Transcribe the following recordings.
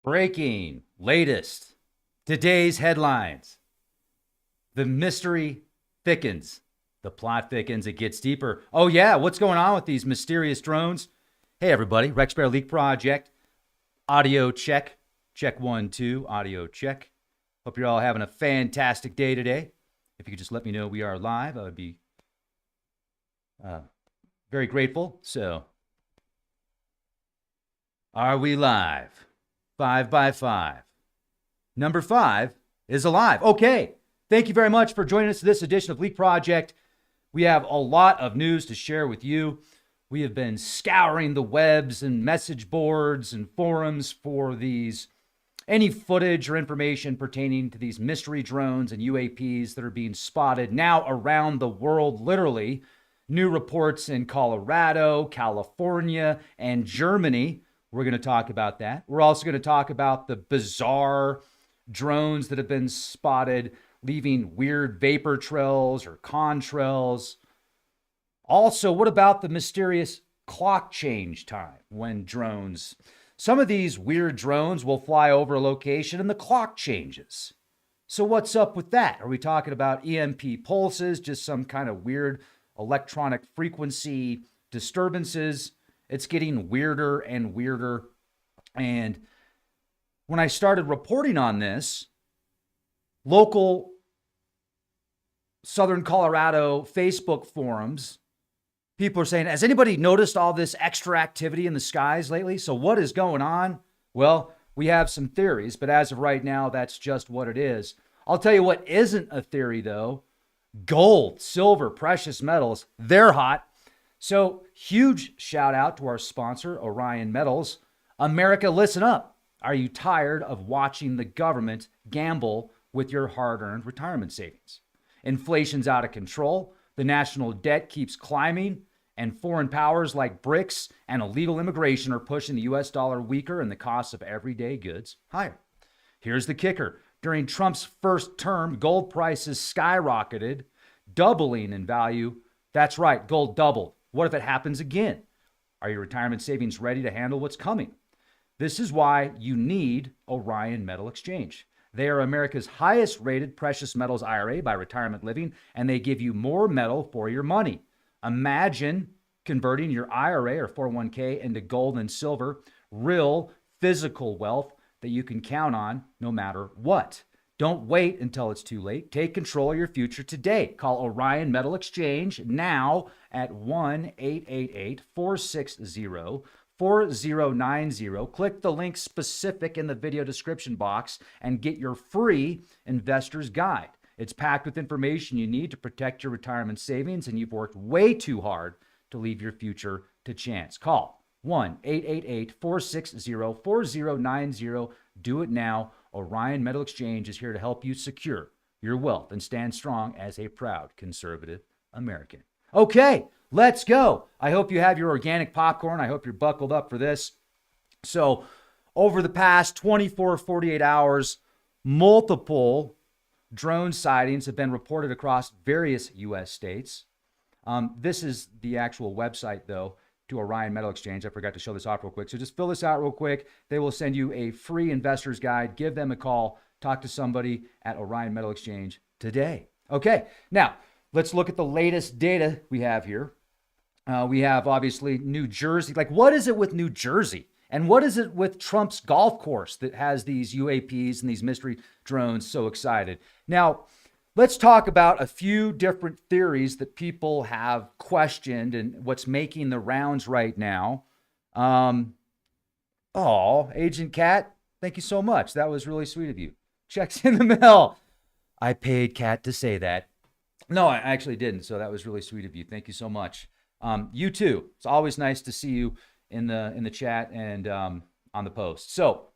Breaking, latest, today's headlines. The mystery thickens. The plot thickens. It gets deeper. Oh, yeah. What's going on with these mysterious drones? Hey, everybody. Rex Bear Leak Project. Audio check. Check 1, 2. Audio check. Hope you're all having a fantastic day today. If you could just let me know we are live, I would be very grateful. So, are we live? 5 by 5. Number 5 is alive. Okay. Thank you very much for joining us for this edition of Leak Project. We have a lot of news to share with you. We have been scouring the webs and message boards and forums for any footage or information pertaining to these mystery drones and UAPs that are being spotted now around the world, literally. New reports in Colorado, California, and Germany. We're going to talk about that. We're also going to talk about the bizarre drones that have been spotted, leaving weird vapor trails or contrails. Also, what about the mysterious clock change time when some of these weird drones will fly over a location and the clock changes. So what's up with that? Are we talking about EMP pulses, just some kind of weird electronic frequency disturbances? It's getting weirder and weirder. And when I started reporting on this, local Southern Colorado Facebook forums, people are saying, has anybody noticed all this extra activity in the skies lately? So what is going on? Well, we have some theories, but as of right now, that's just what it is. I'll tell you what isn't a theory, though. Gold, silver, precious metals, they're hot. So huge shout out to our sponsor, Orion Metals. America, listen up. Are you tired of watching the government gamble with your hard-earned retirement savings? Inflation's out of control. The national debt keeps climbing, and foreign powers like BRICS and illegal immigration are pushing the US dollar weaker and the cost of everyday goods higher. Here's the kicker. During Trump's first term, gold prices skyrocketed, doubling in value. That's right, gold doubled. What if it happens again? Are your retirement savings ready to handle what's coming? This is why you need Orion Metal Exchange. They are America's highest rated precious metals IRA by Retirement Living, and they give you more metal for your money. Imagine converting your IRA or 401k into gold and silver, real physical wealth that you can count on no matter what. Don't wait until it's too late. Take control of your future today. Call Orion Metal Exchange now at 1-888-460-4090. Click the link specific in the video description box and get your free investor's guide. It's packed with information you need to protect your retirement savings, and you've worked way too hard to leave your future to chance. Call 1-888-460-4090. Do it now. Orion Metal Exchange is here to help you secure your wealth and stand strong as a proud conservative American. Okay, let's go. I hope you have your organic popcorn. I hope you're buckled up for this. So, over the past 24, 48 hours, multiple drone sightings have been reported across various U.S. states. This is the actual website, though, to Orion Metal Exchange. I forgot to show this off real quick. So just fill this out real quick. They will send you a free investor's guide. Give them a call. Talk to somebody at Orion Metal Exchange today. Okay, now let's look at the latest data we have here. We have obviously New Jersey. Like, what is it with New Jersey? And what is it with Trump's golf course that has these UAPs and these mystery drones so excited? Now, let's talk about a few different theories that people have questioned and what's making the rounds right now. Agent Cat, thank you so much. That was really sweet of you. Checks in the mail. I paid Cat to say that. No, I actually didn't. So that was really sweet of you. Thank you so much. You too. It's always nice to see you in the chat and on the post. So,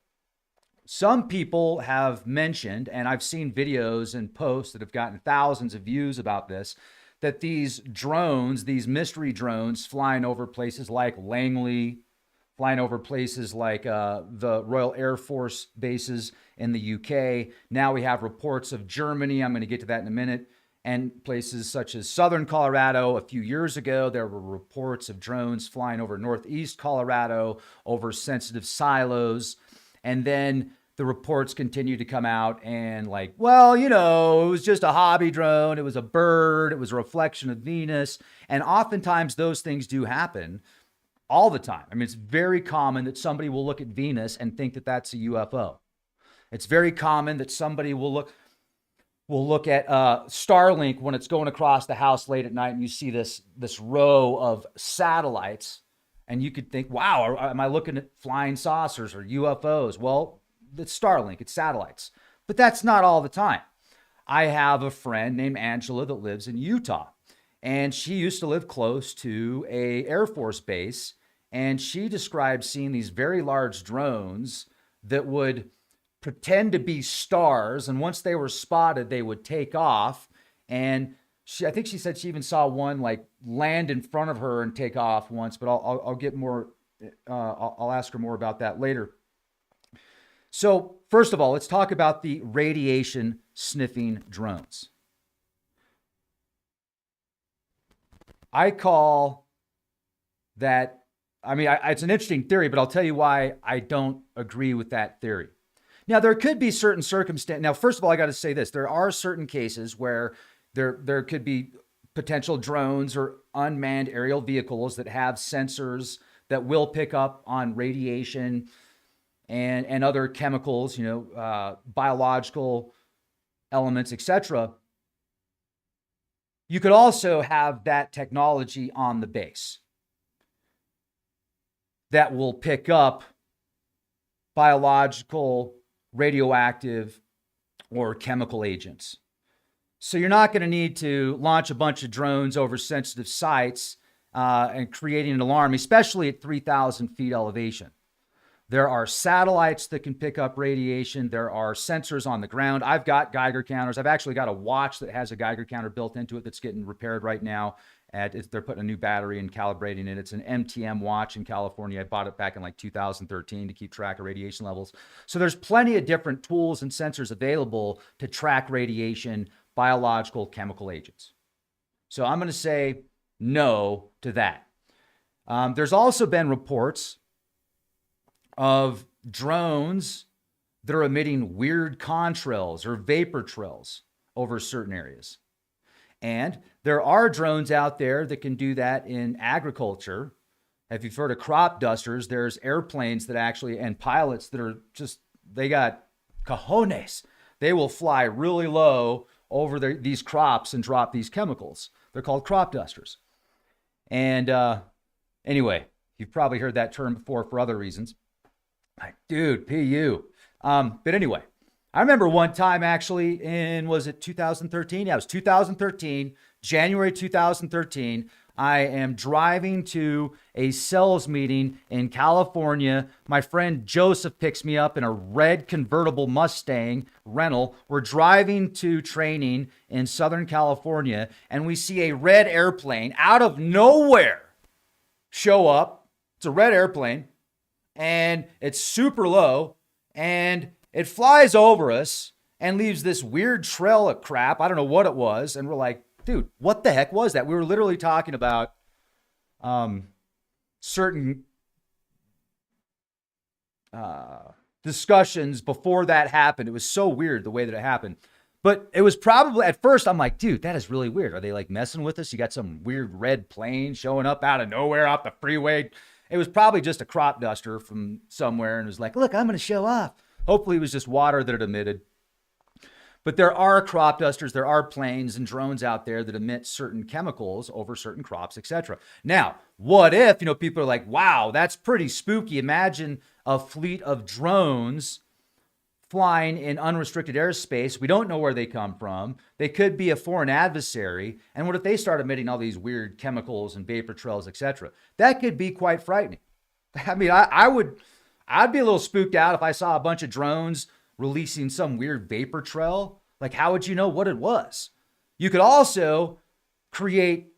some people have mentioned, and I've seen videos and posts that have gotten thousands of views about this, that these drones, these mystery drones flying over places like Langley, flying over places like the Royal Air Force bases in the UK. Now we have reports of Germany. I'm going to get to that in a minute. And places such as southern Colorado. A few years ago, there were reports of drones flying over northeast Colorado, over sensitive silos. And then the reports continue to come out and like, well, you know, it was just a hobby drone. It was a bird. It was a reflection of Venus. And oftentimes those things do happen all the time. I mean, it's very common that somebody will look at Venus and think that that's a UFO. It's very common that somebody will look at Starlink when it's going across the house late at night and you see this row of satellites and you could think, wow, am I looking at flying saucers or UFOs? Well, it's Starlink, it's satellites. But that's not all the time. I have a friend named Angela that lives in Utah, and she used to live close to a Air Force base, and she described seeing these very large drones that would pretend to be stars, and once they were spotted, they would take off. And I think she said she even saw one like land in front of her and take off once, but I'll get more, I'll ask her more about that later. So first of all, let's talk about the radiation sniffing drones. I call that, I mean, it's an interesting theory, but I'll tell you why I don't agree with that theory. Now, there could be certain circumstances. Now, first of all, I got to say this. There are certain cases where there could be potential drones or unmanned aerial vehicles that have sensors that will pick up on radiation and other chemicals, you know, biological elements, etc. You could also have that technology on the base that will pick up biological, radioactive, or chemical agents. So you're not going to need to launch a bunch of drones over sensitive sites and creating an alarm, especially at 3,000 feet elevation. There are satellites that can pick up radiation. There are sensors on the ground. I've got Geiger counters. I've actually got a watch that has a Geiger counter built into it that's getting repaired right now. They're putting a new battery and calibrating it. It's an MTM watch in California. I bought it back in like 2013 to keep track of radiation levels. So there's plenty of different tools and sensors available to track radiation, biological, chemical agents. So I'm going to say no to that. There's also been reports of drones that are emitting weird contrails or vapor trails over certain areas. And there are drones out there that can do that in agriculture. If you've heard of crop dusters, there's airplanes that actually, and pilots that are just, they got cojones. They will fly really low over these crops and drop these chemicals. They're called crop dusters. And anyway, you've probably heard that term before for other reasons. Like, dude, PU. But anyway, I remember one time actually was it 2013? Yeah, it was 2013, January 2013. I am driving to a sales meeting in California. My friend Joseph picks me up in a red convertible Mustang rental. We're driving to training in Southern California, and we see a red airplane out of nowhere show up. It's a red airplane, and it's super low, and it flies over us and leaves this weird trail of crap. I don't know what it was. And we're like, dude, what the heck was that? We were literally talking about certain discussions before that happened. It was so weird the way that it happened. But it was probably, at first, I'm like, dude, that is really weird. Are they like messing with us? You got some weird red plane showing up out of nowhere off the freeway. It was probably just a crop duster from somewhere and it was like, look, I'm going to show off. Hopefully it was just water that it emitted. But there are crop dusters, there are planes and drones out there that emit certain chemicals over certain crops, etc. Now, what if, people are like, wow, that's pretty spooky. Imagine a fleet of drones flying in unrestricted airspace. We don't know where they come from. They could be a foreign adversary. And what if they start emitting all these weird chemicals and vapor trails, etc.? That could be quite frightening. I mean, I'd be a little spooked out if I saw a bunch of drones releasing some weird vapor trail. Like, how would you know what it was? You could also create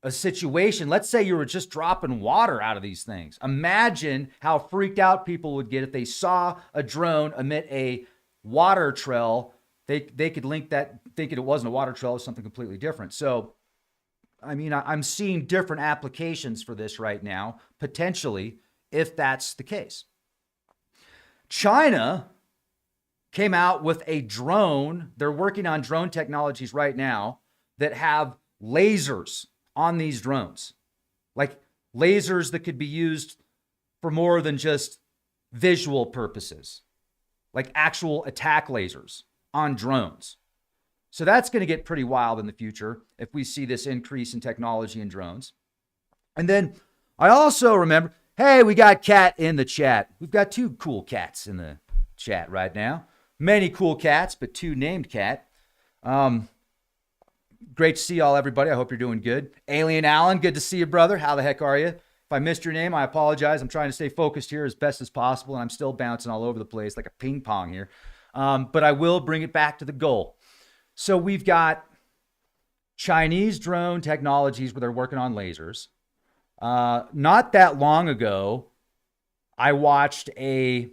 a situation. Let's say you were just dropping water out of these things. Imagine how freaked out people would get if they saw a drone emit a water trail. They could link that, thinking it wasn't a water trail, it was something completely different. So, I mean, I'm seeing different applications for this right now, potentially, if that's the case. China came out with a drone. They're working on drone technologies right now that have lasers on these drones, like lasers that could be used for more than just visual purposes, like actual attack lasers on drones. So that's going to get pretty wild in the future if we see this increase in technology in drones. And then I also remember, hey, we got Cat in the chat. We've got 2 cool cats in the chat right now. Many cool cats, but 2 named Cat. Great to see y'all, everybody. I hope you're doing good. Alien Allen, good to see you, brother. How the heck are you? If I missed your name, I apologize. I'm trying to stay focused here as best as possible, and I'm still bouncing all over the place like a ping pong here. But I will bring it back to the goal. So we've got Chinese drone technologies where they're working on lasers. Not that long ago, I watched a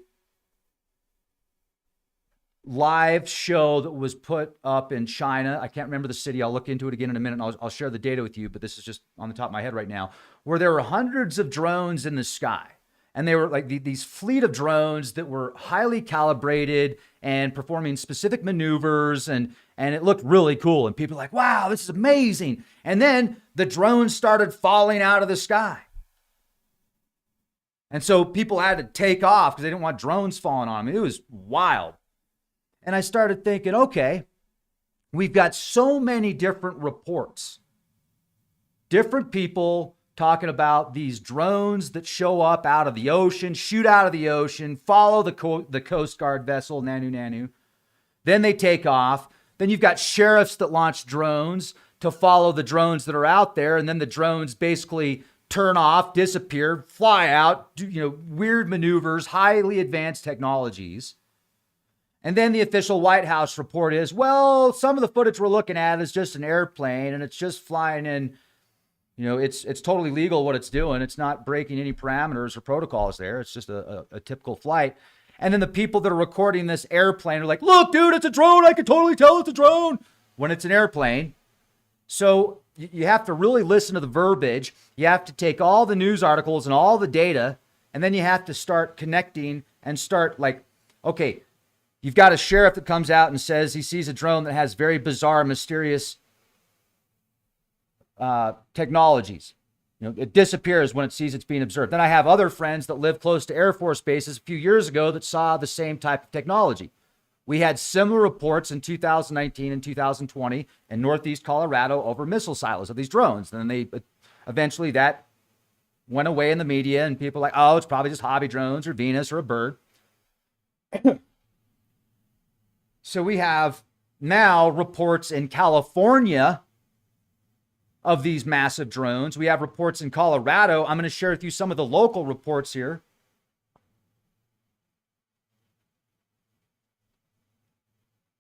live show that was put up in China. I can't remember the city. I'll look into it again in a minute, and I'll share the data with you, but this is just on the top of my head right now, where there were hundreds of drones in the sky. And they were like these fleet of drones that were highly calibrated and performing specific maneuvers, and it looked really cool. And people were like, wow, this is amazing. And then the drones started falling out of the sky. And so people had to take off because they didn't want drones falling on them. It was wild. And I started thinking, okay, we've got so many different reports, different people talking about these drones that show up out of the ocean, shoot out of the ocean, follow the Coast Guard vessel, Nanu. Then they take off. Then you've got sheriffs that launch drones to follow the drones that are out there. And then the drones basically turn off, disappear, fly out, do, weird maneuvers, highly advanced technologies. And then the official White House report is, well, some of the footage we're looking at is just an airplane and it's just flying in. It's totally legal what it's doing. It's not breaking any parameters or protocols there. It's just a typical flight. And then the people that are recording this airplane are like, look, dude, it's a drone. I can totally tell it's a drone when it's an airplane. So you have to really listen to the verbiage. You have to take all the news articles and all the data, and then you have to start connecting and start like, okay, you've got a sheriff that comes out and says he sees a drone that has very bizarre, mysterious technologies. It disappears when it sees it's being observed. Then I have other friends that live close to Air Force bases a few years ago that saw the same type of technology. We had similar reports in 2019 and 2020 in Northeast Colorado over missile silos of these drones. And then eventually that went away in the media and people were like, oh, it's probably just hobby drones or Venus or a bird. So we have now reports in California of these massive drones. We have reports in Colorado. I'm going to share with you some of the local reports here.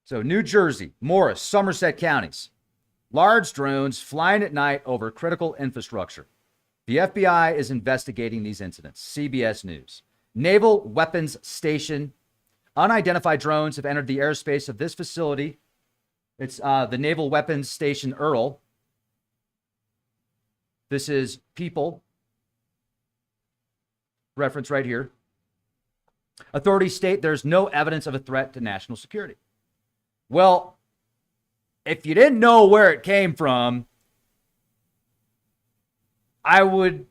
So New Jersey, Morris, Somerset counties. Large drones flying at night over critical infrastructure. The FBI is investigating these incidents. CBS News. Naval Weapons Station. Unidentified drones have entered the airspace of this facility. It's the Naval Weapons Station Earl. This is People. Reference right here. Authorities state there's no evidence of a threat to national security. Well, if you didn't know where it came from, I don't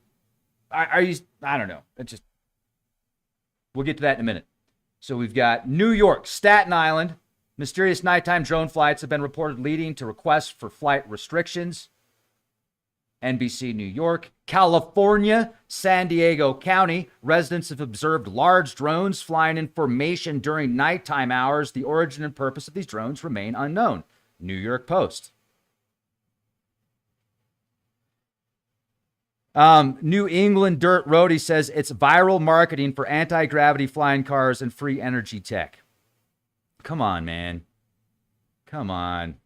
know. We'll get to that in a minute. So we've got New York, Staten Island. Mysterious nighttime drone flights have been reported leading to requests for flight restrictions. NBC New York, California, San Diego County. Residents have observed large drones flying in formation during nighttime hours. The origin and purpose of these drones remain unknown. New York Post. New England Dirt Roadie says it's viral marketing for anti-gravity flying cars and free energy tech. Come on, man. Come on.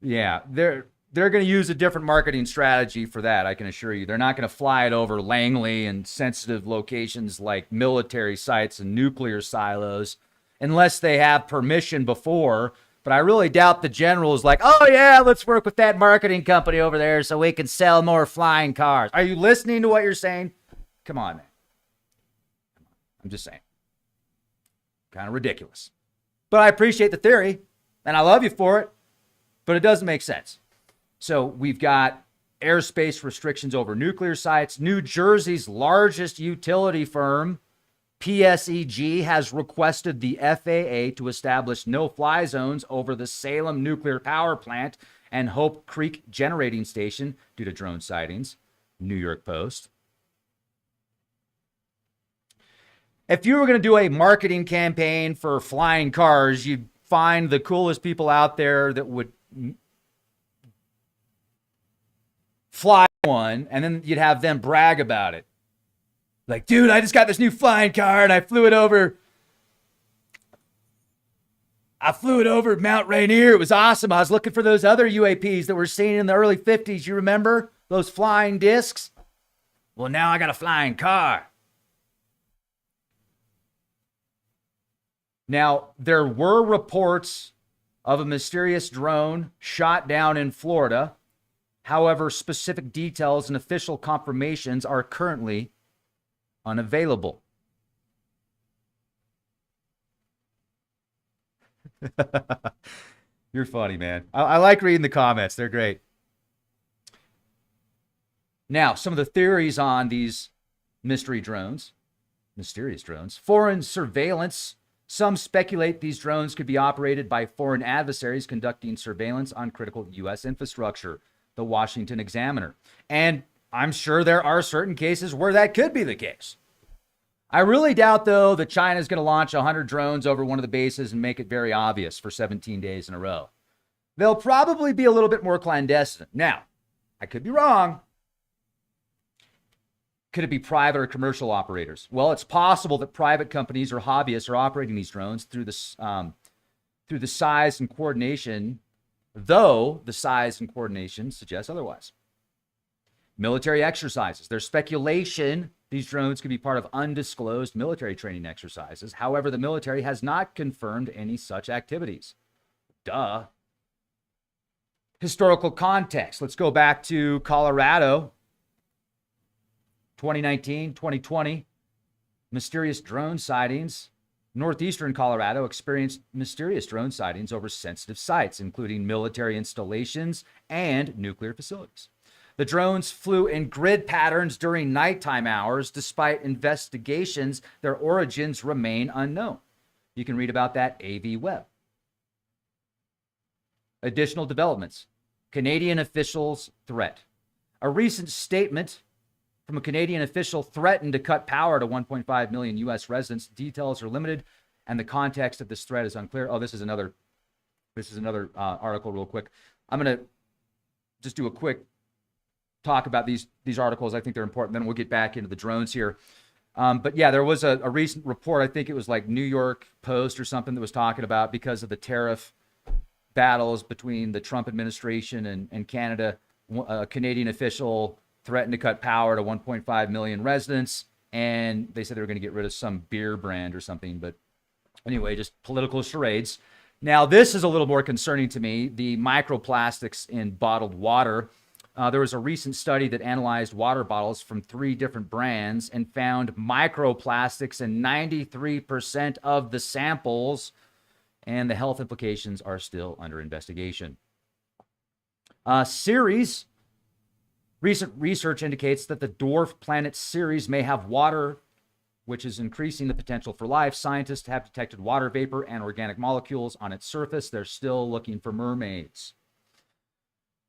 Yeah, they're going to use a different marketing strategy for that, I can assure you. They're not going to fly it over Langley and sensitive locations like military sites and nuclear silos unless they have permission before. But I really doubt the general is like, oh, yeah, let's work with that marketing company over there so we can sell more flying cars. Are you listening to what you're saying? Come on, man. I'm just saying. Kind of ridiculous. But I appreciate the theory, and I love you for it, but it doesn't make sense. So we've got airspace restrictions over nuclear sites. New Jersey's largest utility firm, PSEG, has requested the FAA to establish no-fly zones over the Salem nuclear power plant and Hope Creek generating station due to drone sightings. New York Post. If you were going to do a marketing campaign for flying cars, you'd find the coolest people out there that would fly one, and then you'd have them brag about it. Like, dude, I just got this new flying car and I flew it over Mount Rainier. It was awesome. I was looking for those other UAPs that were seen in the early 50s. You remember those flying discs? Well, now I got a flying car. Now, there were reports of a mysterious drone shot down in Florida. However, specific details and official confirmations are currently unavailable. You're funny, man. I like reading the comments. They're great. Now, some of the theories on these mysterious drones. Foreign surveillance. Some speculate these drones could be operated by foreign adversaries conducting surveillance on critical U.S. infrastructure, the Washington Examiner. And I'm sure there are certain cases where that could be the case. I really doubt, though, that China is going to launch 100 drones over one of the bases and make it very obvious for 17 days in a row. They'll probably be a little bit more clandestine. Now, I could be wrong. Could it be private or commercial operators? Well, it's possible that private companies or hobbyists are operating these drones through the size and coordination, though the size and coordination suggests otherwise. Military exercises. There's speculation these drones could be part of undisclosed military training exercises. However, the military has not confirmed any such activities. Duh. Historical context. Let's go back to Colorado. 2019, 2020, mysterious drone sightings. Northeastern Colorado experienced mysterious drone sightings over sensitive sites, including military installations and nuclear facilities. The drones flew in grid patterns during nighttime hours. Despite investigations, their origins remain unknown. You can read about that AV Web. Additional developments. Canadian officials threat. A recent statement from a Canadian official threatened to cut power to 1.5 million U.S. residents. Details are limited, and the context of this threat is unclear. Oh, this is another article real quick. I'm going to just do a quick talk about these articles. I think they're important. Then we'll get back into the drones here. But yeah, there was a recent report. I think it was like New York Post or something that was talking about because of the tariff battles between the Trump administration and Canada. A Canadian official threatened to cut power to 1.5 million residents, and they said they were going to get rid of some beer brand or something. But anyway, just political charades. Now, this is a little more concerning to me, the microplastics in bottled water. There was a recent study that analyzed water bottles from 3 different brands and found microplastics in 93% of the samples, and the health implications are still under investigation. Ceres. Recent research indicates that the dwarf planet Ceres may have water, which is increasing the potential for life. Scientists have detected water vapor and organic molecules on its surface. They're still looking for mermaids.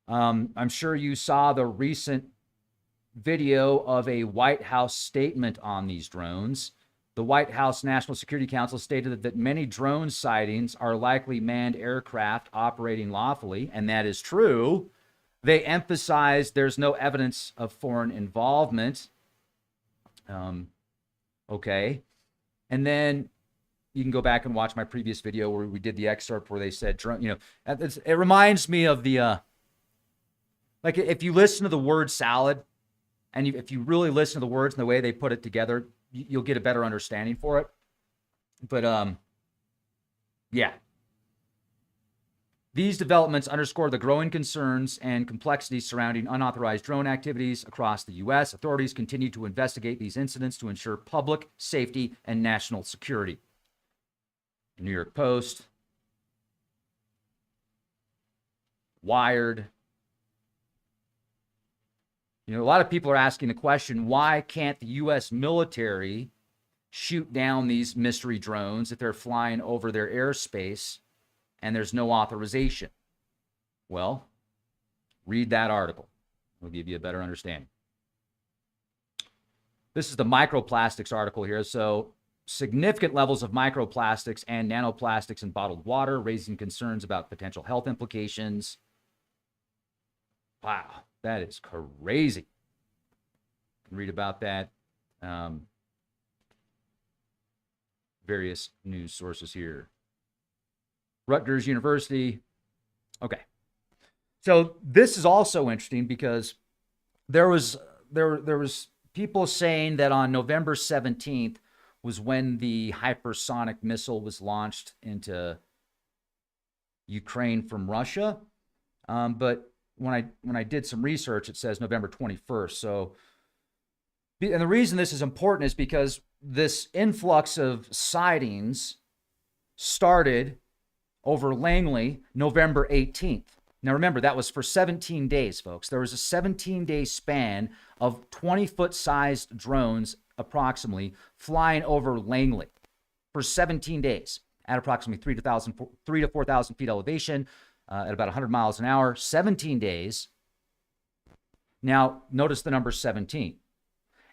I'm sure you saw the recent video of a White House statement on these drones. The White House National Security Council stated that many drone sightings are likely manned aircraft operating lawfully, and that is true. They emphasized there's no evidence of foreign involvement. Okay. And then you can go back and watch my previous video where we did the excerpt where they said, it reminds me of the, like if you listen to the word salad and if you really listen to the words and the way they put it together, you'll get a better understanding for it. But yeah. These developments underscore the growing concerns and complexities surrounding unauthorized drone activities across the U.S. Authorities continue to investigate these incidents to ensure public safety and national security. New York Post, Wired. You know, a lot of people are asking the question, why can't the U.S. military shoot down these mystery drones if they're flying over their airspace and there's no authorization? Well, read that article. It'll give you a better understanding. This is the microplastics article here. So, significant levels of microplastics and nanoplastics in bottled water, raising concerns about potential health implications. Wow, that is crazy. Read about that. Various news sources here. Rutgers University. Okay. So this is also interesting because there was people saying that on November 17th was when the hypersonic missile was launched into Ukraine from Russia. But when I did some research, it says November 21st. So, and the reason this is important is because this influx of sightings started over Langley November 18th. Now remember, that was for 17 days, folks. There was a 17-day span of 20-foot sized drones approximately flying over Langley for 17 days at approximately 3 to 4,000 feet elevation at about 100 miles an hour, 17 days. Now, notice the number 17.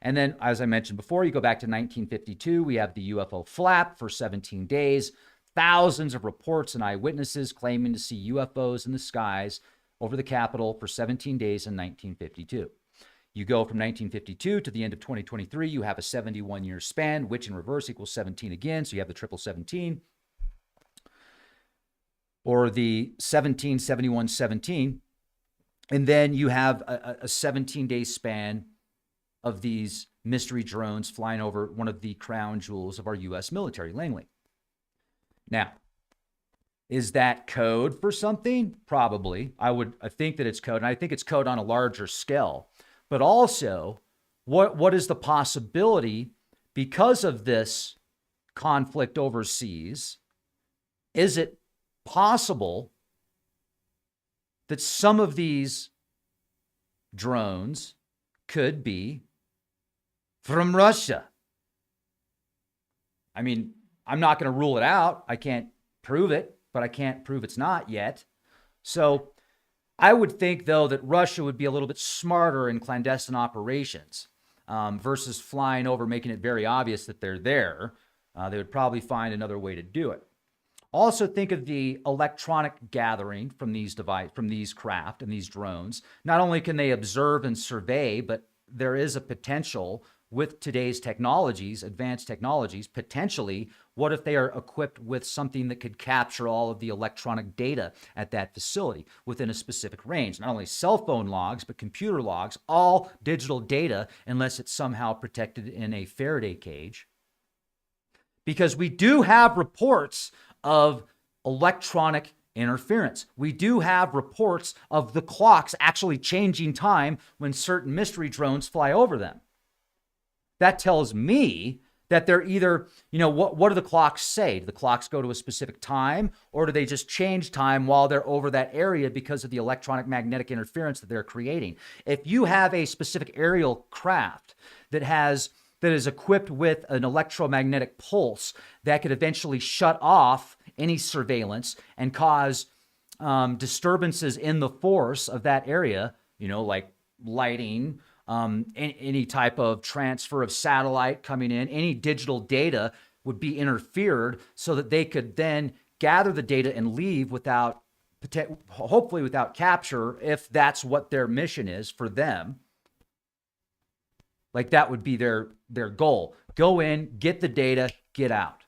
And then, as I mentioned before, you go back to 1952, we have the UFO flap for 17 days. Thousands of reports and eyewitnesses claiming to see UFOs in the skies over the Capitol for 17 days in 1952. You go from 1952 to the end of 2023, you have a 71-year span, which in reverse equals 17 again. So you have the triple 17, or the 17, 71, 17. And then you have a 17-day span of these mystery drones flying over one of the crown jewels of our U.S. military, Langley. Now, is that code for something? Probably. I think that it's code, and I think it's code on a larger scale. But also, what is the possibility because of this conflict overseas? Is it possible that some of these drones could be from Russia? I mean, I'm not going to rule it out. I can't prove it, but I can't prove it's not yet. So I would think, though, that Russia would be a little bit smarter in clandestine operations versus flying over, making it very obvious that they're there. They would probably find another way to do it. Also, think of the electronic gathering from these craft and these drones. Not only can they observe and survey, but there is a potential with today's technologies, advanced technologies, potentially, what if they are equipped with something that could capture all of the electronic data at that facility within a specific range? Not only cell phone logs, but computer logs, all digital data, unless it's somehow protected in a Faraday cage. Because we do have reports of electronic interference. We do have reports of the clocks actually changing time when certain mystery drones fly over them. That tells me that they're either, what do the clocks say? Do the clocks go to a specific time, or do they just change time while they're over that area because of the electronic magnetic interference that they're creating? If you have a specific aerial craft that is equipped with an electromagnetic pulse that could eventually shut off any surveillance and cause disturbances in the force of that area, like lighting, any type of transfer of satellite coming in, any digital data would be interfered so that they could then gather the data and leave hopefully without capture, if that's what their mission is for them. Like that would be their goal. Go in, get the data, get out.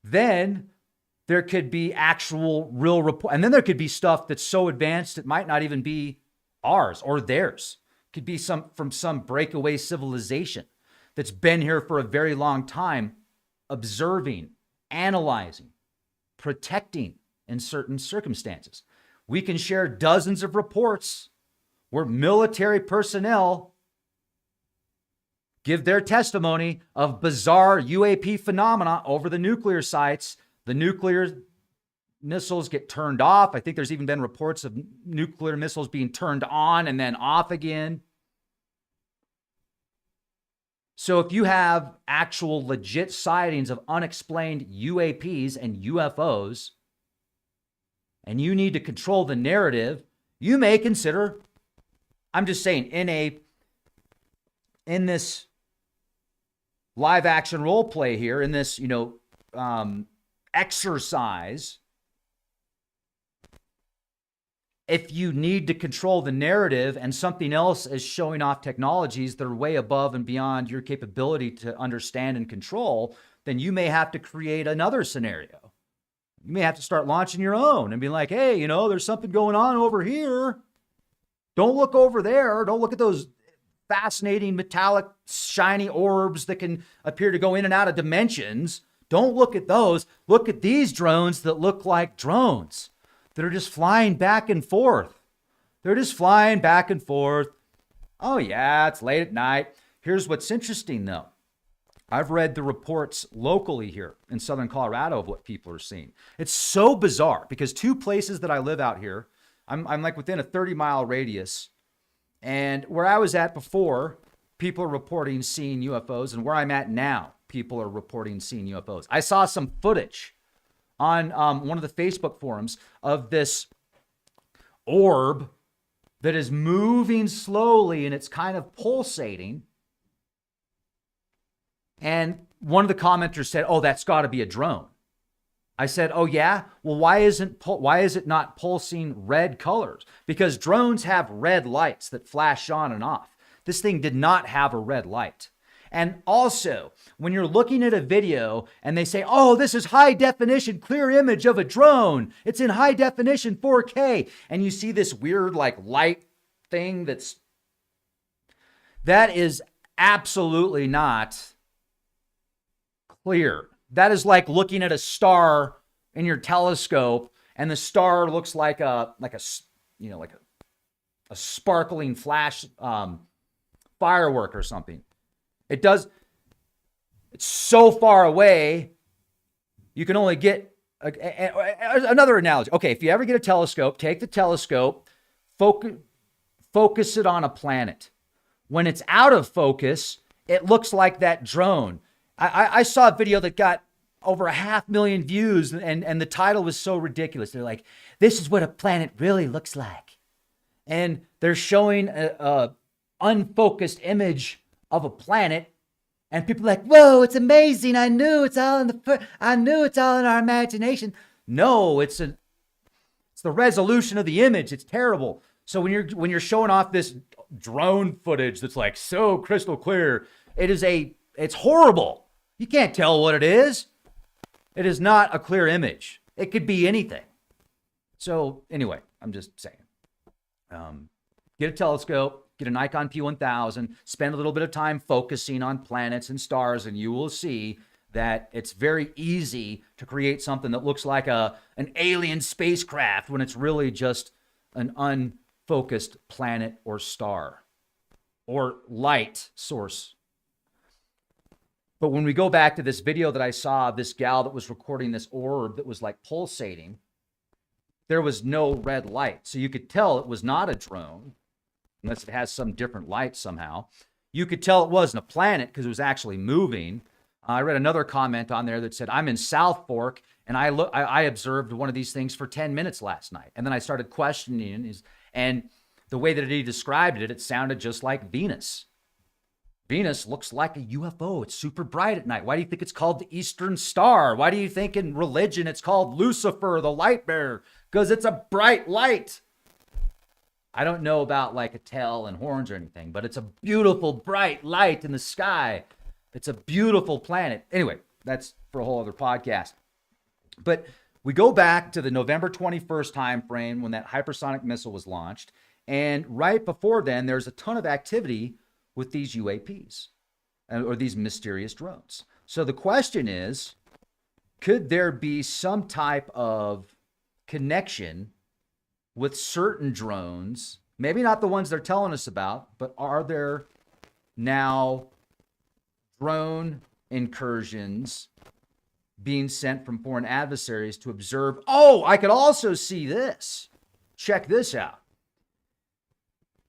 Then there could be actual real report. And then there could be stuff that's so advanced it might not even be ours or theirs. It could be from some breakaway civilization that's been here for a very long time, observing, analyzing, protecting in certain circumstances. We can share dozens of reports where military personnel give their testimony of bizarre UAP phenomena over the nuclear sites. The nuclear missiles get turned off. I think there's even been reports of nuclear missiles being turned on and then off again. So if you have actual legit sightings of unexplained UAPs and UFOs, and you need to control the narrative, you may consider, I'm just saying, in this live action role play here, in this, exercise, if you need to control the narrative and something else is showing off technologies that are way above and beyond your capability to understand and control, then you may have to create another scenario. You may have to start launching your own and be like, hey, there's something going on over here. Don't look over there. Don't look at those fascinating metallic shiny orbs that can appear to go in and out of dimensions. Don't look at those. Look at these drones that look like drones that are just flying back and forth. They're just flying back and forth. Oh yeah, it's late at night. Here's what's interesting though. I've read the reports locally here in Southern Colorado of what people are seeing. It's so bizarre because two places that I live out here, I'm like within a 30-mile radius. And where I was at before, people are reporting seeing UFOs. And where I'm at now, people are reporting seeing UFOs. I saw some footage on one of the Facebook forums of this orb that is moving slowly and it's kind of pulsating. And one of the commenters said, oh, that's got to be a drone. I said, oh, yeah? Well, why is it not pulsing red colors? Because drones have red lights that flash on and off. This thing did not have a red light. And also, when you're looking at a video and they say, oh, this is high definition, clear image of a drone. It's in high definition 4K. And you see this weird light thing that is absolutely not clear. That is like looking at a star in your telescope and the star looks like a sparkling flash firework or something. It's so far away, you can only get another analogy. Okay, if you ever get a telescope, take the telescope, focus it on a planet. When it's out of focus, it looks like that drone. I saw a video that got over 500,000 views and the title was so ridiculous. They're like, this is what a planet really looks like. And they're showing a unfocused image of a planet, and people are like, whoa, it's amazing. I knew it's all in our imagination. No, it's the resolution of the image. It's terrible. So when you're showing off this drone footage that's like so crystal clear, it's horrible. You can't tell what it is. It is not a clear image. It could be anything. So anyway, I'm just saying, get a telescope, get a Nikon P1000, spend a little bit of time focusing on planets and stars, and you will see that it's very easy to create something that looks like an alien spacecraft when it's really just an unfocused planet or star or light source. But when we go back to this video that I saw, this gal that was recording this orb that was like pulsating, there was no red light. So you could tell it was not a drone, unless it has some different light somehow. You could tell it wasn't a planet because it was actually moving. I read another comment on there that said, I'm in South Fork, and I observed one of these things for 10 minutes last night. And then I started questioning, and the way that he described it, it sounded just like Venus. Venus looks like a UFO. It's super bright at night. Why do you think it's called the Eastern Star? Why do you think in religion it's called Lucifer, the light bearer? Because it's a bright light. I don't know about like a tail and horns or anything, but it's a beautiful, bright light in the sky. It's a beautiful planet. Anyway, that's for a whole other podcast. But we go back to the November 21st time frame when that hypersonic missile was launched. And right before then, there's a ton of activity with these UAPs or these mysterious drones. So the question is, could there be some type of connection with certain drones, maybe not the ones they're telling us about, but are there now drone incursions being sent from foreign adversaries to observe. Oh, I could also see this. Check this out.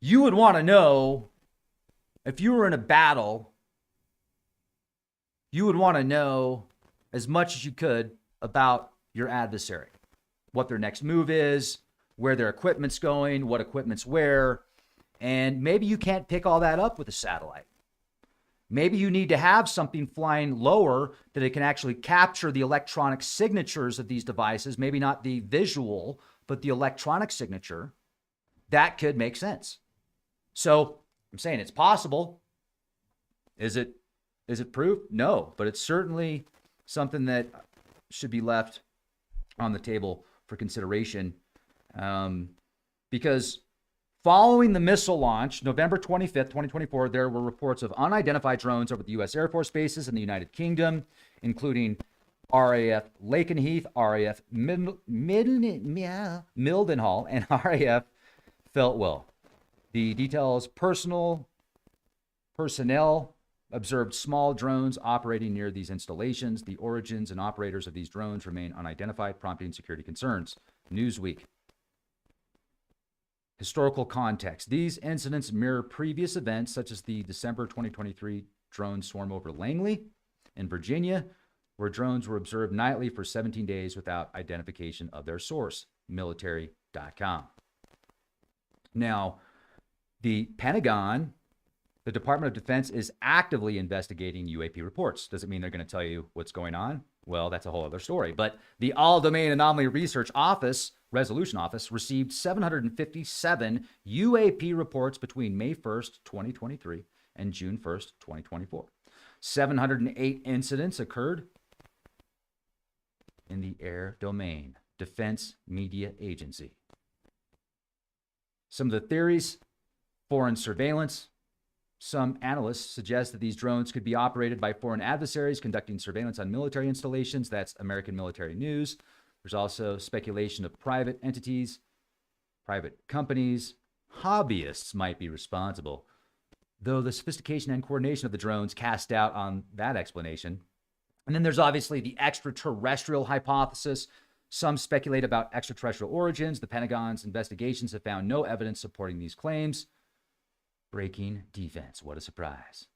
You would want to know, if you were in a battle, you would want to know as much as you could about your adversary, what their next move is, where their equipment's going, what equipment's where. And maybe you can't pick all that up with a satellite. Maybe you need to have something flying lower that it can actually capture the electronic signatures of these devices, maybe not the visual, but the electronic signature. That could make sense. So I'm saying it's possible. Is it proof? No, but it's certainly something that should be left on the table for consideration, because following the missile launch, November 25th, 2024, there were reports of unidentified drones over the U.S. Air Force bases in the United Kingdom, including RAF Lakenheath, RAF Mildenhall, and RAF Feltwell. The details: personnel observed small drones operating near these installations. The origins and operators of these drones remain unidentified, prompting security concerns. Newsweek. Historical context. These incidents mirror previous events, such as the December 2023 drone swarm over Langley in Virginia, where drones were observed nightly for 17 days without identification of their source, military.com. Now, the Pentagon, the Department of Defense, is actively investigating UAP reports. Does it mean they're going to tell you what's going on? Well, that's a whole other story. But the All-Domain Anomaly Research Office, Resolution Office, received 757 UAP reports between May 1st, 2023 and June 1st, 2024. 708 incidents occurred in the Air Domain Defense Media Agency. Some of the theories: foreign surveillance. Some analysts suggest that these drones could be operated by foreign adversaries conducting surveillance on military installations. That's American Military News. There's also speculation of private entities, private companies, hobbyists might be responsible, though the sophistication and coordination of the drones cast doubt on that explanation. And then there's obviously the extraterrestrial hypothesis. Some speculate about extraterrestrial origins. The Pentagon's investigations have found no evidence supporting these claims. Breaking defense. What a surprise.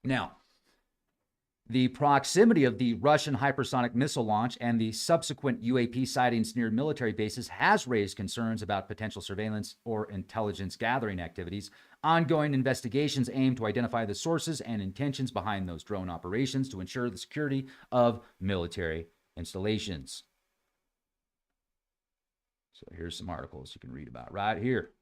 Now, the proximity of the Russian hypersonic missile launch and the subsequent UAP sightings near military bases has raised concerns about potential surveillance or intelligence gathering activities. Ongoing investigations aim to identify the sources and intentions behind those drone operations to ensure the security of military installations. So here's some articles you can read about right here.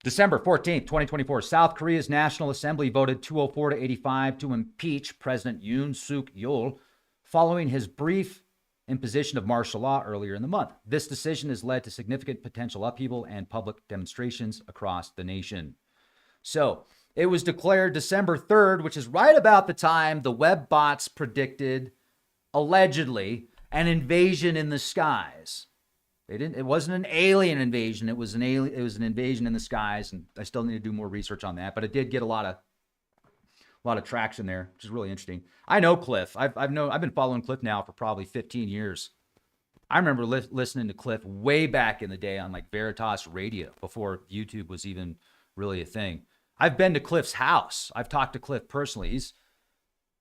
December 14th, 2024, South Korea's National Assembly voted 204 to 85 to impeach President Yoon Suk Yeol following his brief imposition of martial law earlier in the month. This decision has led to significant potential upheaval and public demonstrations across the nation. So it was declared December 3rd, which is right about the time the web bots predicted, allegedly, an invasion in the skies. It wasn't an alien invasion. It was an invasion in the skies, and I still need to do more research on that. But it did get a lot of traction there, which is really interesting. I know Cliff. I've been following Cliff now for probably 15 years. I remember listening to Cliff way back in the day on like Veritas Radio before YouTube was even really a thing. I've been to Cliff's house. I've talked to Cliff personally.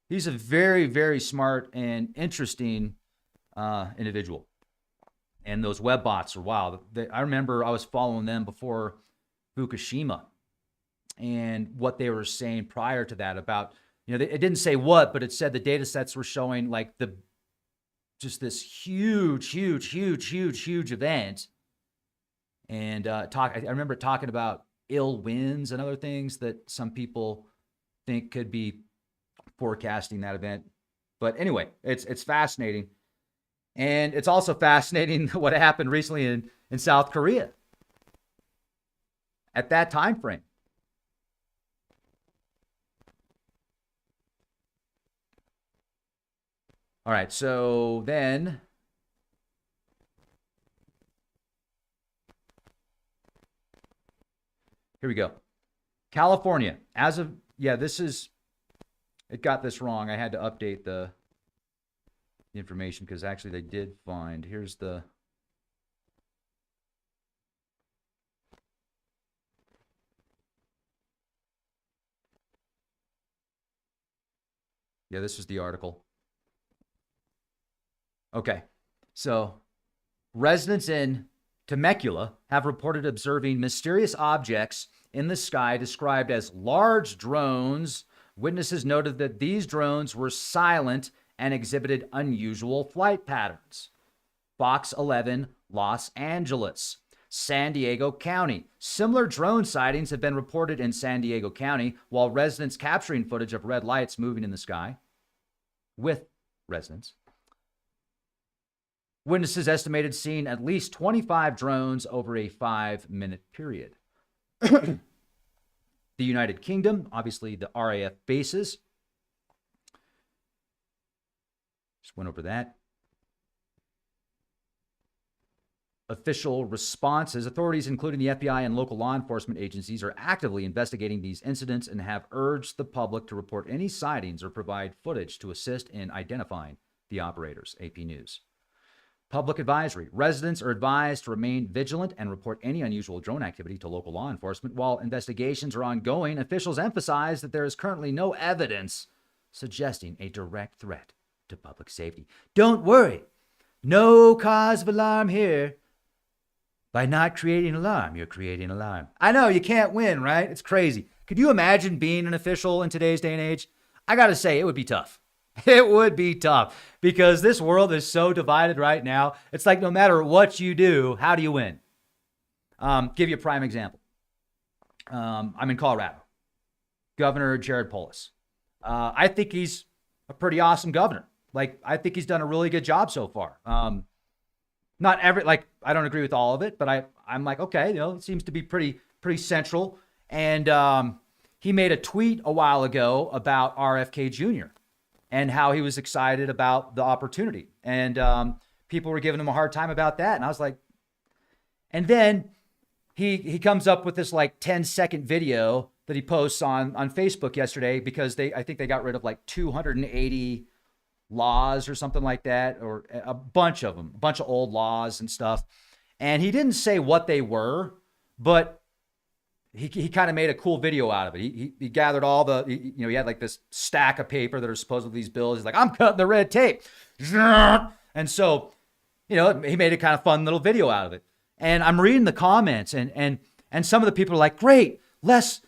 He's a very, very smart and interesting individual. And those web bots are wild. I remember I was following them before Fukushima, and what they were saying prior to that about, it didn't say what, but it said the data sets were showing like just this huge event. And I remember talking about ill winds and other things that some people think could be forecasting that event. But anyway, it's fascinating. And it's also fascinating what happened recently in South Korea at that time frame. All right, so then Here we go. California, as of, it got this wrong. I had to update the information because actually they did find, here's the, this is the article. Okay, so residents in Temecula have reported observing mysterious objects in the sky described as large drones. Witnesses noted that these drones were silent and exhibited unusual flight patterns. Fox 11, Los Angeles. San Diego County. Similar drone sightings have been reported in San Diego County, while residents capturing footage of red lights moving in the sky with residents. Witnesses estimated seeing at least 25 drones over a 5-minute period. The United Kingdom, obviously the RAF bases. Just went over that. Official responses. Authorities, including the FBI and local law enforcement agencies, are actively investigating these incidents and have urged the public to report any sightings or provide footage to assist in identifying the operators. AP News. Public advisory. Residents are advised to remain vigilant and report any unusual drone activity to local law enforcement. While investigations are ongoing, officials emphasize that there is currently no evidence suggesting a direct threat to public safety. Don't worry. No cause of alarm here. By not creating alarm, you're creating alarm. I know, you can't win, right? It's crazy. Could you imagine being an official in today's day and age? I got to say, it would be tough. It would be tough because this world is so divided right now. It's like no matter what you do, how do you win? Give you a prime example. I'm in Colorado. Governor Jared Polis. I think he's a pretty awesome governor. Like, I think he's done a really good job so far. Not every, like, I don't agree with all of it, but I'm like, okay, it seems to be pretty central. And he made a tweet a while ago about RFK Jr. and how he was excited about the opportunity. And people were giving him a hard time about that. And I was like, and then he comes up with this like 10-second video that he posts on Facebook yesterday because I think they got rid of like 280 laws or something like that, or a bunch of them, a bunch of old laws and stuff. And he didn't say what they were, but he kind of made a cool video out of it. He gathered all the, he had like this stack of paper that are supposedly these bills. He's like, I'm cutting the red tape. And so, he made a kind of fun little video out of it. And I'm reading the comments and some of the people are like, great, less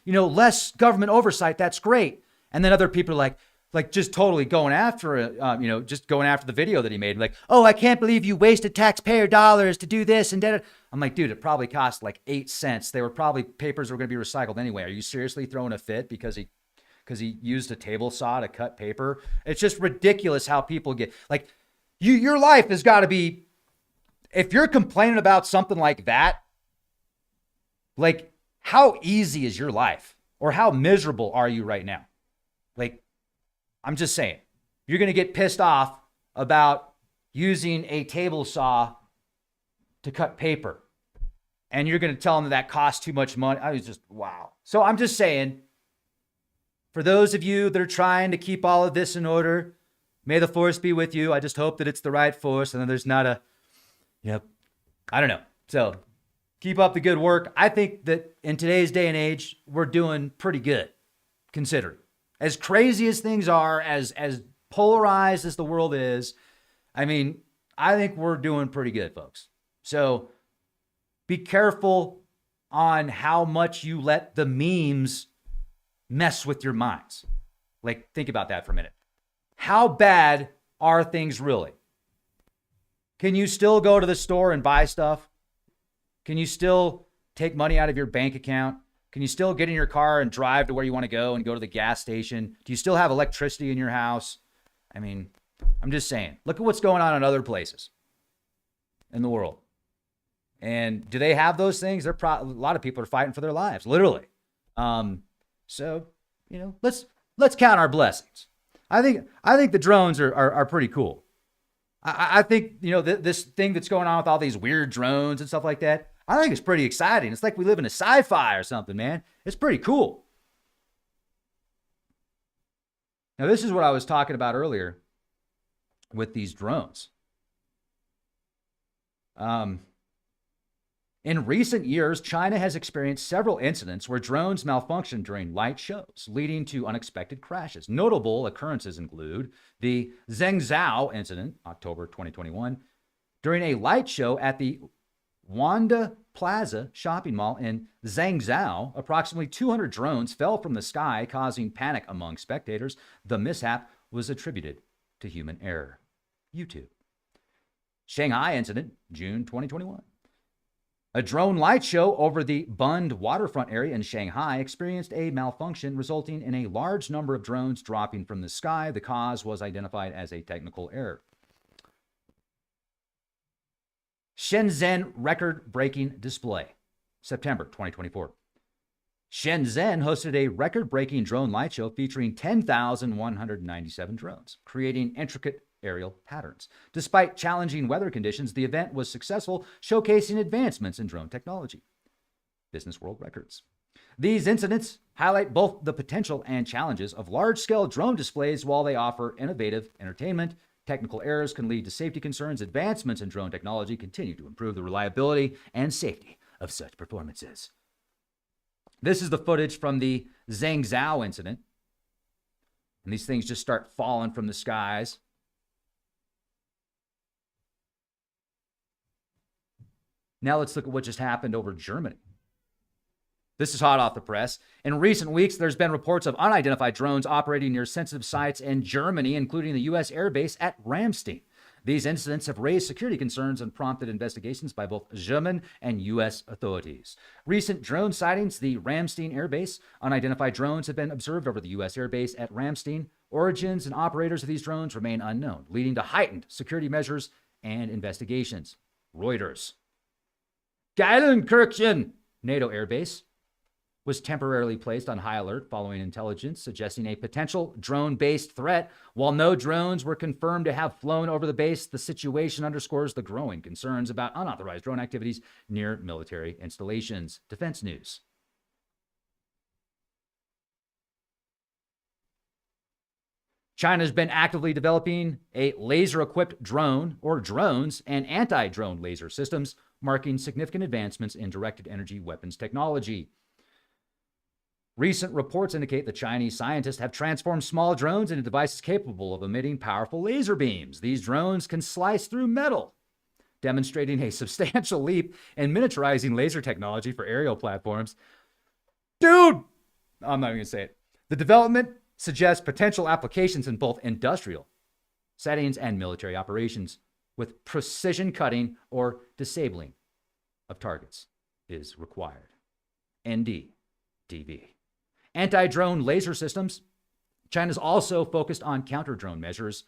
government oversight. That's great. And then other people are like just totally going after it, just going after the video that he made. Like, oh, I can't believe you wasted taxpayer dollars to do this and that. I'm like, dude, it probably cost like 8 cents. They were probably papers were going to be recycled anyway. Are you seriously throwing a fit because he used a table saw to cut paper? It's just ridiculous how people get like, your life has got to be, if you're complaining about something like that, like how easy is your life or how miserable are you right now? Like, I'm just saying, you're going to get pissed off about using a table saw to cut paper. And you're going to tell them that costs too much money. I was just, wow. So I'm just saying, for those of you that are trying to keep all of this in order, may the force be with you. I just hope that it's the right force and then there's not I don't know. So keep up the good work. I think that in today's day and age, we're doing pretty good, considering. As crazy as things are, as polarized as the world is, I mean, I think we're doing pretty good, folks. So be careful on how much you let the memes mess with your minds. Like, think about that for a minute. How bad are things really? Can you still go to the store and buy stuff? Can you still take money out of your bank account? Can you still get in your car and drive to where you want to go and go to the gas station? Do you still have electricity in your house? I mean, I'm just saying, look at what's going on in other places in the world. And do they have those things? A lot of people are fighting for their lives, literally. So, let's count our blessings. I think the drones are pretty cool. I think, this thing that's going on with all these weird drones and stuff like that, I think it's pretty exciting. It's like we live in a sci-fi or something, man. It's pretty cool. Now, this is what I was talking about earlier with these drones. In recent years, China has experienced several incidents where drones malfunctioned during light shows, leading to unexpected crashes. Notable occurrences include the Zhengzhou incident, October 2021, during a light show at the Wanda Plaza shopping mall in Zhengzhou. Approximately 200 drones fell from the sky, causing panic among spectators. The mishap was attributed to human error. YouTube. Shanghai incident, June 2021. A drone light show over the Bund waterfront area in Shanghai experienced a malfunction, resulting in a large number of drones dropping from the sky. The cause was identified as a technical error. Shenzhen record-breaking display, September 2024. Shenzhen hosted a record-breaking drone light show featuring 10,197 drones, creating intricate aerial patterns. Despite challenging weather conditions, the event was successful, showcasing advancements in drone technology. Business World Records. These incidents highlight both the potential and challenges of large-scale drone displays. While they offer innovative entertainment, technical errors can lead to safety concerns. Advancements in drone technology continue to improve the reliability and safety of such performances. This is the footage from the Zhengzhou incident. And these things just start falling from the skies. Now let's look at what just happened over Germany. This is hot off the press. In recent weeks, there's been reports of unidentified drones operating near sensitive sites in Germany, including the U.S. airbase at Ramstein. These incidents have raised security concerns and prompted investigations by both German and U.S. authorities. Recent drone sightings, the Ramstein airbase. Unidentified drones have been observed over the U.S. airbase at Ramstein. Origins and operators of these drones remain unknown, leading to heightened security measures and investigations. Reuters. Geilenkirchen, NATO airbase, was temporarily placed on high alert following intelligence suggesting a potential drone-based threat. While no drones were confirmed to have flown over the base, the situation underscores the growing concerns about unauthorized drone activities near military installations. Defense News. China's been actively developing a laser-equipped drone, or drones, and anti-drone laser systems, marking significant advancements in directed energy weapons technology. Recent reports indicate the Chinese scientists have transformed small drones into devices capable of emitting powerful laser beams. These drones can slice through metal, demonstrating a substantial leap in miniaturizing laser technology for aerial platforms. Dude! I'm not even going to say it. The development suggests potential applications in both industrial settings and military operations, with precision cutting or disabling of targets is required. NDDV. Anti-drone laser systems. China's also focused on counter-drone measures,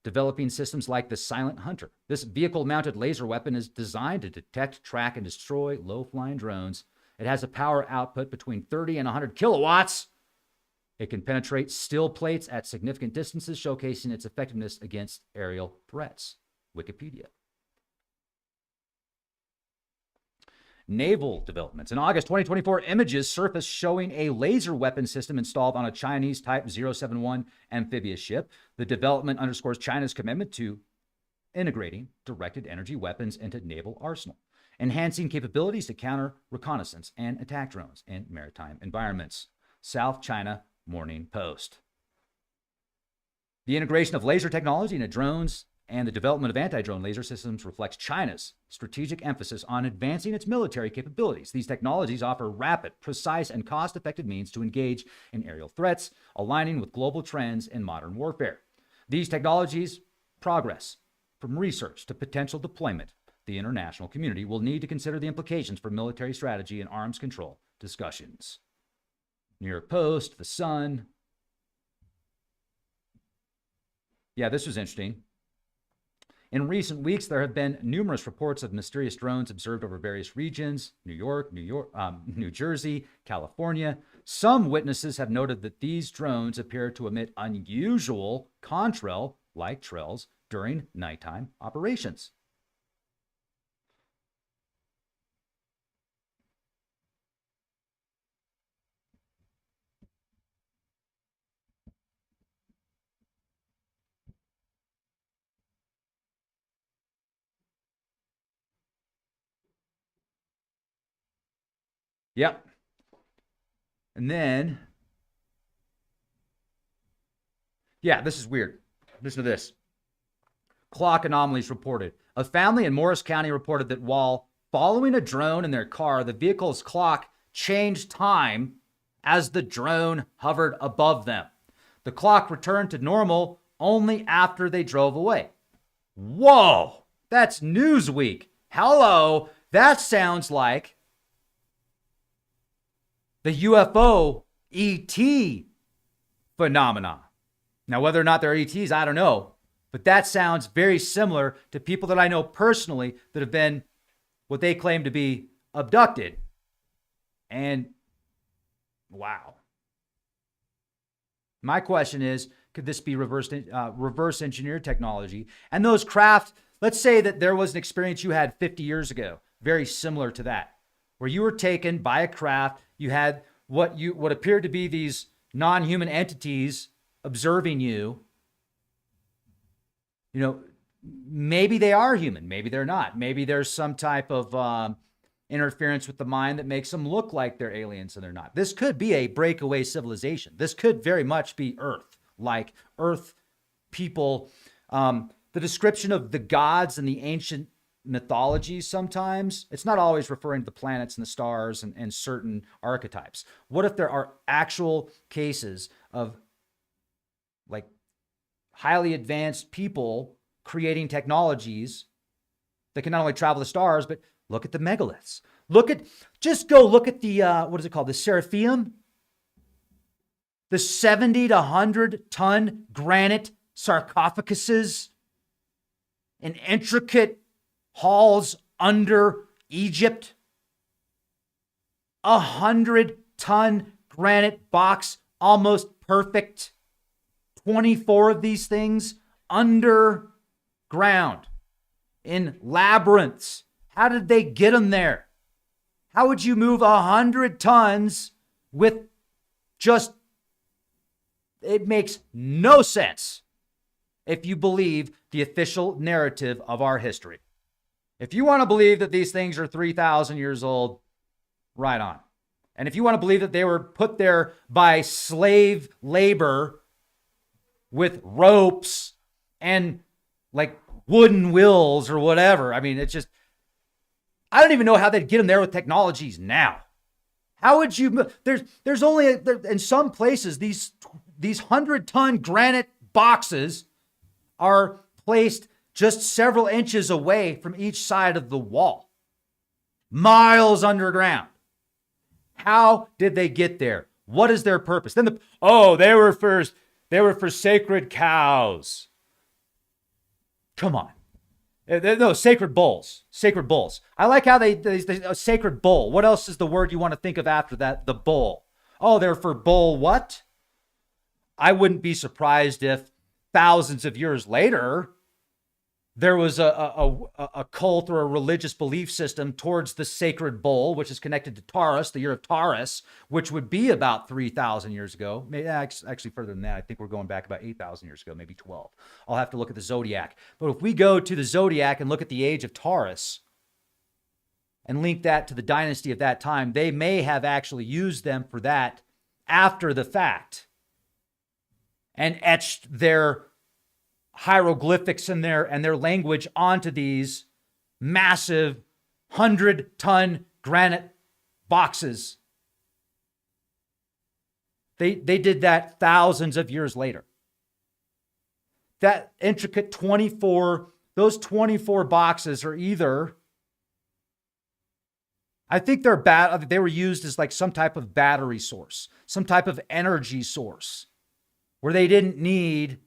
developing systems like the Silent Hunter. This vehicle-mounted laser weapon is designed to detect, track, and destroy low-flying drones. It has a power output between 30 and 100 kilowatts. It can penetrate steel plates at significant distances, showcasing its effectiveness against aerial threats. Wikipedia. Naval developments. In August 2024, images surfaced showing a laser weapon system installed on a Chinese Type 071 amphibious ship. The development underscores China's commitment to integrating directed energy weapons into naval arsenal, enhancing capabilities to counter reconnaissance and attack drones in maritime environments. South China Morning Post. The integration of laser technology into drones and the development of anti-drone laser systems reflects China's strategic emphasis on advancing its military capabilities. These technologies offer rapid, precise, and cost-effective means to engage in aerial threats, aligning with global trends in modern warfare. These technologies progress from research to potential deployment. The international community will need to consider the implications for military strategy and arms control discussions. New York Post, The Sun. Yeah, this was interesting. In recent weeks, there have been numerous reports of mysterious drones observed over various regions, New York, New Jersey, California. Some witnesses have noted that these drones appear to emit unusual contrail-like trails during nighttime operations. Yep. And then, yeah, this is weird. Listen to this. Clock anomalies reported. A family in Morris County reported that while following a drone in their car, the vehicle's clock changed time as the drone hovered above them. The clock returned to normal only after they drove away. Whoa, that's Newsweek. Hello, that sounds like the UFO ET phenomena. Now, whether or not they're ETs, I don't know. But that sounds very similar to people that I know personally that have been what they claim to be abducted. And wow. My question is, could this be reverse engineered technology? And those craft, let's say that there was an experience you had 50 years ago, very similar to that, where you were taken by a craft, you had what appeared to be these non-human entities observing you. You know, maybe they are human, maybe they're not. Maybe there's some type of interference with the mind that makes them look like they're aliens and they're not. This could be a breakaway civilization. This could very much be Earth, like Earth people. The description of the gods in the ancient mythologies sometimes, it's not always referring to the planets and the stars and certain archetypes. What if there are actual cases of like highly advanced people creating technologies that can not only travel the stars, but look at the megaliths. Just go look at the, what is it called? The Seraphim? The 70 to 100 ton granite sarcophaguses in intricate halls under Egypt. 100-ton granite box, almost perfect. 24 of these things underground in labyrinths. How did they get them there? How would you move 100 tons with just, it makes no sense if you believe the official narrative of our history. If you want to believe that these things are 3,000 years old, right on. And if you want to believe that they were put there by slave labor with ropes and like wooden wheels or whatever. I mean, it's just, I don't even know how they'd get them there with technologies now. How would you, there's only, in some places, these 100-ton granite boxes are placed just several inches away from each side of the wall, miles underground. How did they get there? What is their purpose? Then they were for sacred cows. Come on. No, sacred bulls. Sacred bulls. I like how they a sacred bull. What else is the word you want to think of after that? The bull. Oh, they're for bull what? I wouldn't be surprised if thousands of years later, there was a cult or a religious belief system towards the sacred bull, which is connected to Taurus, the year of Taurus, which would be about 3,000 years ago. Maybe actually further than that. I think we're going back about 8,000 years ago, maybe 12. I'll have to look at the zodiac. But if we go to the zodiac and look at the age of Taurus and link that to the dynasty of that time, they may have actually used them for that after the fact and etched their hieroglyphics and their language onto these massive 100-ton granite boxes. They did that thousands of years later. That intricate 24 boxes are either, I think they were used as like some type of battery source, some type of energy source where they didn't need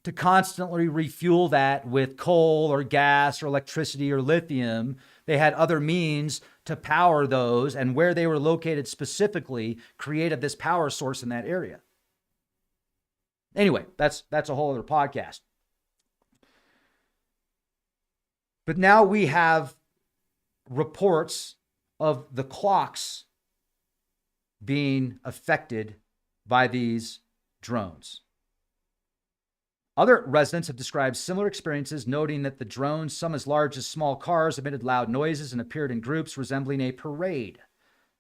to constantly refuel that with coal or gas or electricity or lithium. They had other means to power those, and where they were located specifically created this power source in that area. Anyway, that's a whole other podcast. But now we have reports of the clocks being affected by these drones. Other residents have described similar experiences, noting that the drones, some as large as small cars, emitted loud noises and appeared in groups resembling a parade.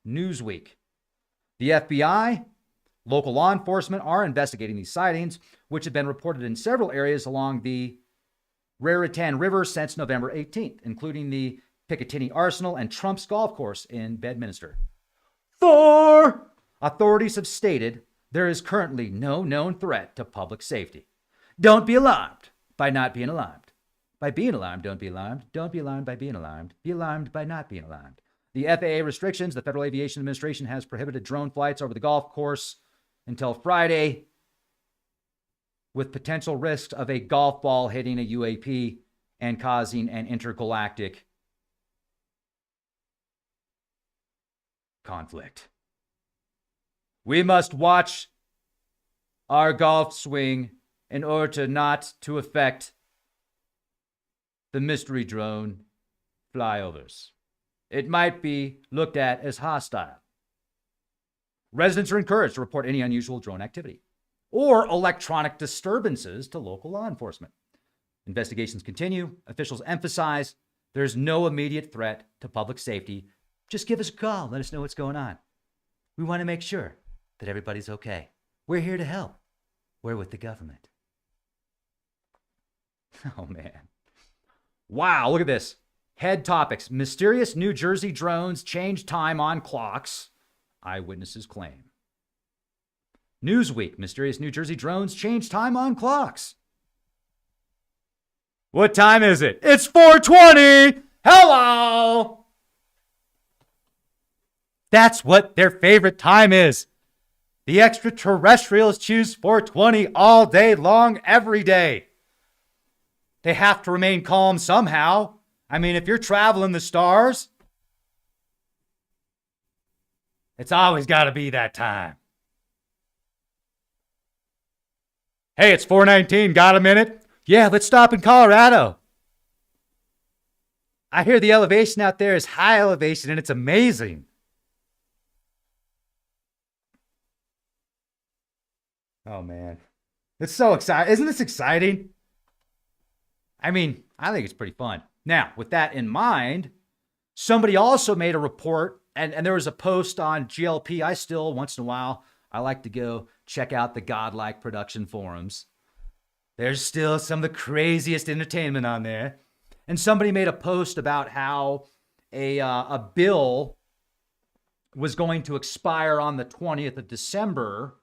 Newsweek. The FBI, local law enforcement are investigating these sightings, which have been reported in several areas along the Raritan River since November 18th, including the Picatinny Arsenal and Trump's Golf Course in Bedminster. 4. Authorities have stated there is currently no known threat to public safety. Don't be alarmed by not being alarmed. By being alarmed, don't be alarmed. Don't be alarmed by being alarmed. Be alarmed by not being alarmed. The FAA restrictions. The Federal Aviation Administration has prohibited drone flights over the golf course until Friday, with potential risks of a golf ball hitting a UAP and causing an intergalactic conflict. We must watch our golf swing in order not to affect the mystery drone flyovers. It might be looked at as hostile. Residents are encouraged to report any unusual drone activity or electronic disturbances to local law enforcement. Investigations continue. Officials emphasize there's no immediate threat to public safety. Just give us a call. Let us know what's going on. We want to make sure that everybody's okay. We're here to help. We're with the government. Oh, man. Wow, look at this. Head topics. Mysterious New Jersey drones change time on clocks. Eyewitnesses claim. Newsweek. Mysterious New Jersey drones change time on clocks. What time is it? It's 4:20. Hello. That's what their favorite time is. The extraterrestrials choose 4:20 all day long, every day. They have to remain calm somehow. I mean, if you're traveling the stars, it's always got to be that time. Hey, it's 4:19. Got a minute? Yeah, let's stop in Colorado. I hear the elevation out there is high elevation, and it's amazing. Oh, man. It's so exciting. Isn't this exciting? I mean, I think it's pretty fun. Now, with that in mind, somebody also made a report, and there was a post on GLP. I still, once in a while, I like to go check out the Godlike production forums. There's still some of the craziest entertainment on there. And somebody made a post about how a bill was going to expire on the 20th of December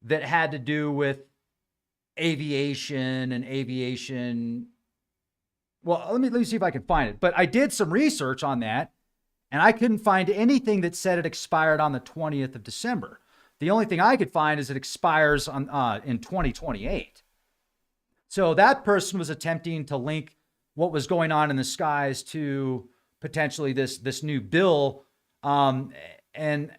that had to do with aviation. Well, let me see if I can find it. But I did some research on that, and I couldn't find anything that said it expired on the 20th of December. The only thing I could find is it expires on in 2028. So that person was attempting to link what was going on in the skies to potentially this new bill. And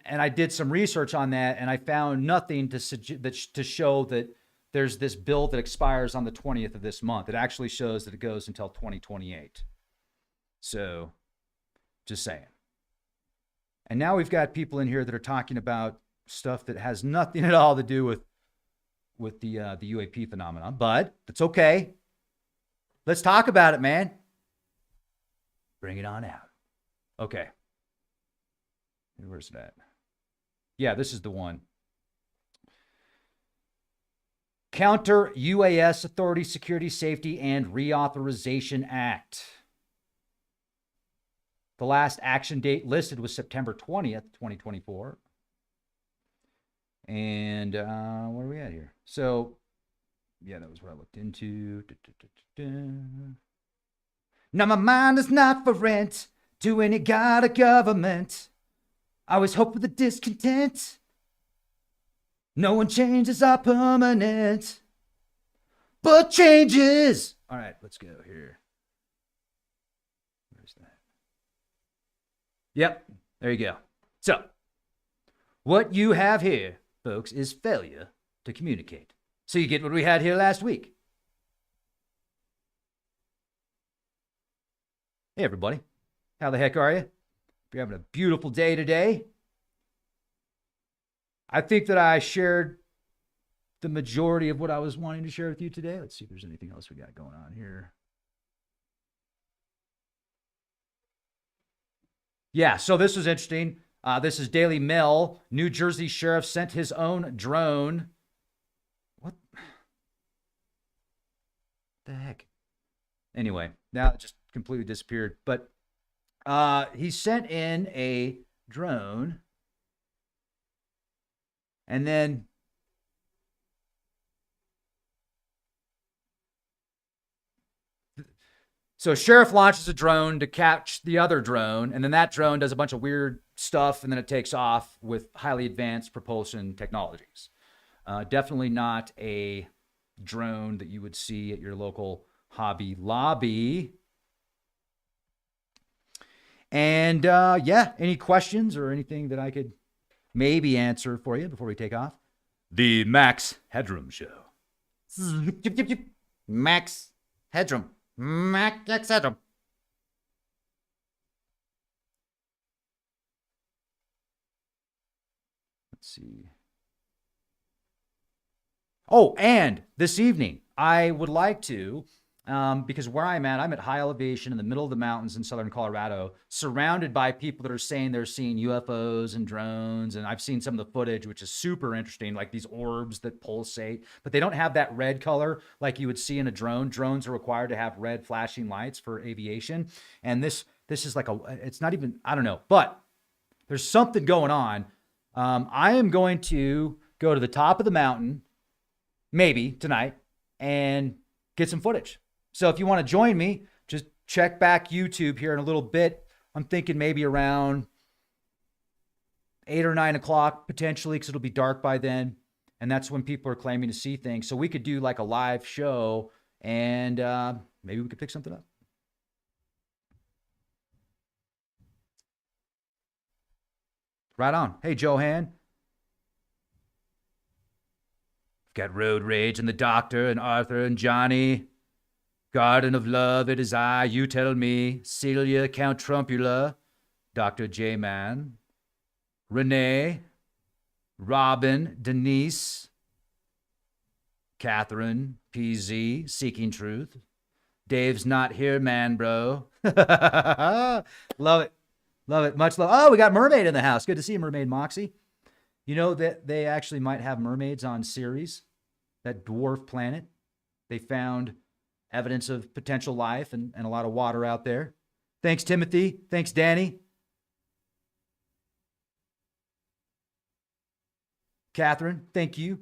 I did some research on that, and I found nothing to show that there's this bill that expires on the 20th of this month. It actually shows that it goes until 2028. So, just saying. And now we've got people in here that are talking about stuff that has nothing at all to do with the UAP phenomenon, but it's okay. Let's talk about it, man. Bring it on out. Okay. Where's that? Yeah, this is the one. Counter UAS Authority Security Safety and Reauthorization Act. The last action date listed was September 20th, 2024. And where are we at here? So, yeah, that was what I looked into. Now my mind is not for rent to any god or government. I always hope for the discontent. No one changes are permanent, but changes. All right, let's go here. Where's that? Yep, there you go. So, what you have here, folks, is failure to communicate. So you get what we had here last week. Hey, everybody. How the heck are you? If you're having a beautiful day today, I think that I shared the majority of what I was wanting to share with you today. Let's see if there's anything else we got going on here. Yeah, so this was interesting. This is Daily Mail. New Jersey sheriff sent his own drone. What the heck? Anyway, now it just completely disappeared. But he sent in a drone, and then so sheriff launches a drone to catch the other drone, and then that drone does a bunch of weird stuff, and then it takes off with highly advanced propulsion technologies. Definitely not a drone that you would see at your local Hobby Lobby. And yeah, any questions or anything that I could maybe answer for you before we take off? The Max Headroom Show. Max Headroom. Max Headroom. Let's see. Oh, and this evening, I would like to, because where I'm at high elevation in the middle of the mountains in southern Colorado, surrounded by people that are saying they're seeing UFOs and drones. And I've seen some of the footage, which is super interesting, like these orbs that pulsate, but they don't have that red color like you would see in a drone. Drones are required to have red flashing lights for aviation. And this is like it's not even, I don't know, but there's something going on. I am going to go to the top of the mountain, maybe tonight, and get some footage. So if you want to join me, just check back YouTube here in a little bit. I'm thinking maybe around 8 or 9 o'clock potentially, because it'll be dark by then. And that's when people are claiming to see things. So we could do like a live show, and maybe we could pick something up. Right on. Hey, Johan. Got road rage and the doctor and Arthur and Johnny. Garden of love, it is I, you tell me. Celia, Count Trumpula, Dr. J-Man, Renee, Robin, Denise, Catherine, PZ, Seeking Truth. Dave's not here, man, bro. Love it. Love it. Much love. Oh, we got Mermaid in the house. Good to see you, Mermaid Moxie. You know that they actually might have mermaids on Ceres, that dwarf planet. They found evidence of potential life and a lot of water out there. Thanks, Timothy. Thanks, Danny. Catherine, thank you.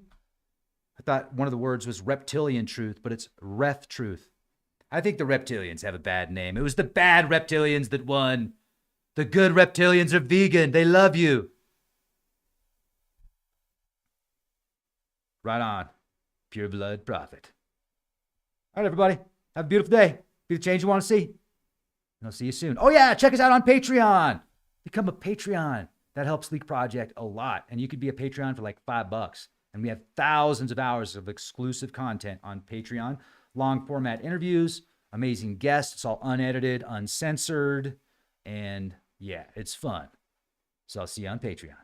I thought one of the words was reptilian truth, but it's ref truth. I think the reptilians have a bad name. It was the bad reptilians that won. The good reptilians are vegan. They love you. Right on. Pure blood prophet. All right, everybody. Have a beautiful day. Be the change you want to see. And I'll see you soon. Oh, yeah. Check us out on Patreon. Become a Patreon. That helps Leak Project a lot. And you could be a Patreon for like $5. And we have thousands of hours of exclusive content on Patreon. Long format interviews, amazing guests. It's all unedited, uncensored. And yeah, it's fun. So I'll see you on Patreon.